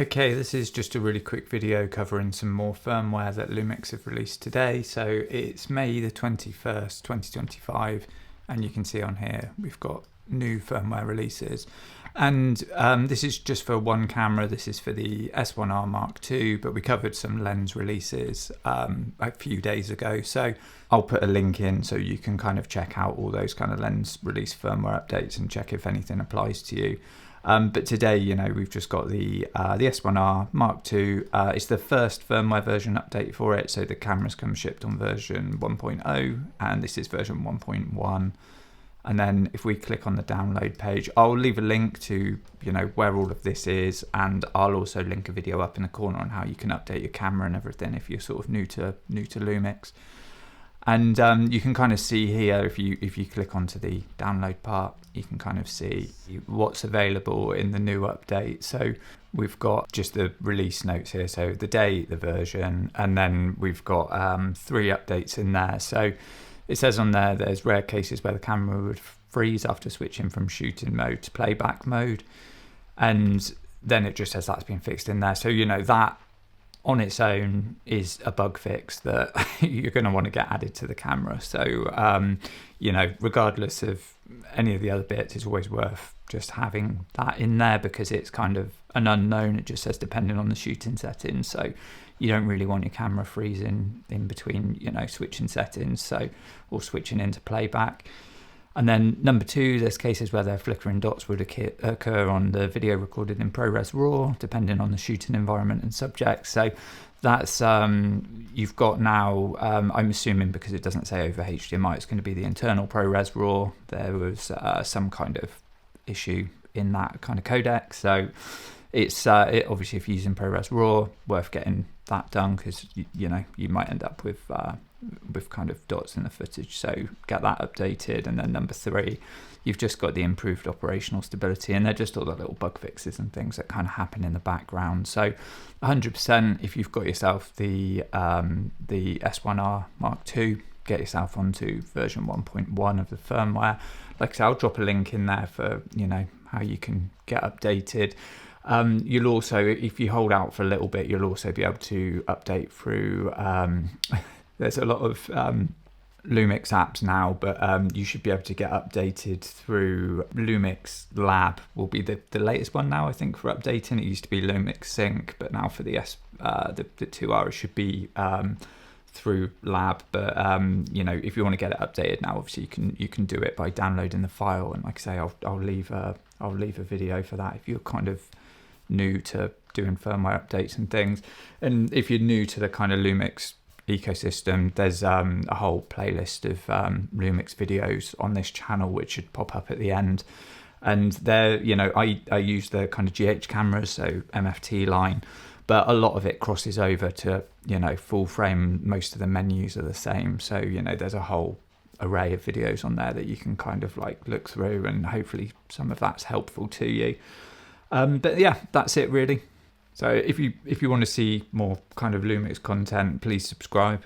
Okay, this is just a really quick video covering some more firmware that Lumix have released today. So it's May the 21st, 2025, and you can see on here we've got new firmware releases. And this is just for one camera. This is for the S1R mkii, but we covered some lens releases a few days ago. So I'll put a link in so you can kind of check out all those kind of lens release firmware updates and check if anything applies to you. But today, we've just got the S1R mkii. It's the first firmware version update for it. So the cameras come shipped on version 1.0 and this is version 1.1. And then if we click on the download page, I'll leave a link to, where all of this is. And I'll also link a video up in the corner on how you can update your camera and everything if you're sort of new to Lumix. And you can kind of see here, if you click onto the download part, you can kind of see what's available in the new update. So we've got just the release notes here, so the date, the version, and then we've got 3 updates in there. So it says on there, there's rare cases where the camera would freeze after switching from shooting mode to playback mode. And then it just says that's been fixed in there. So, that on its own is a bug fix that you're going to want to get added to the camera. So, regardless of any of the other bits, it's always worth just having that in there because it's kind of an unknown. It just says depending on the shooting settings. So you don't really want your camera freezing in between, switching settings, or switching into playback. And then number 2, there's cases where their flickering dots would occur on the video recorded in ProRes RAW, depending on the shooting environment and subject. So that's, you've got now, I'm assuming because it doesn't say over HDMI, it's going to be the internal ProRes RAW. There was some kind of issue in that kind of codec. So it's obviously if you're using ProRes RAW, worth getting that done because, you might end up with kind of dots in the footage, so get that updated. And then number 3, you've just got the improved operational stability, and they're just all the little bug fixes and things that kind of happen in the background. So 100% if you've got yourself the S1R mkii, get yourself onto version 1.1 of the firmware. Like I said, I'll drop a link in there for how you can get updated. You'll also, if you hold out for a little bit, you'll also be able to update through there's a lot of Lumix apps now, but you should be able to get updated through Lumix Lab. Will be the latest one now, I think, for updating. It used to be Lumix Sync, but now for the 2R it should be through Lab. But if you want to get it updated now, obviously you can do it by downloading the file. And like I say, I'll leave a video for that if you're kind of new to doing firmware updates and things. And if you're new to the kind of Lumix ecosystem, there's a whole playlist of Lumix videos on this channel which should pop up at the end. And there, I use the kind of GH cameras, so MFT line, but a lot of it crosses over to full frame. Most of the menus are the same, so there's a whole array of videos on there that you can kind of like look through, and hopefully some of that's helpful to you. But yeah, that's it really. So if you want to see more kind of Lumix content, please subscribe.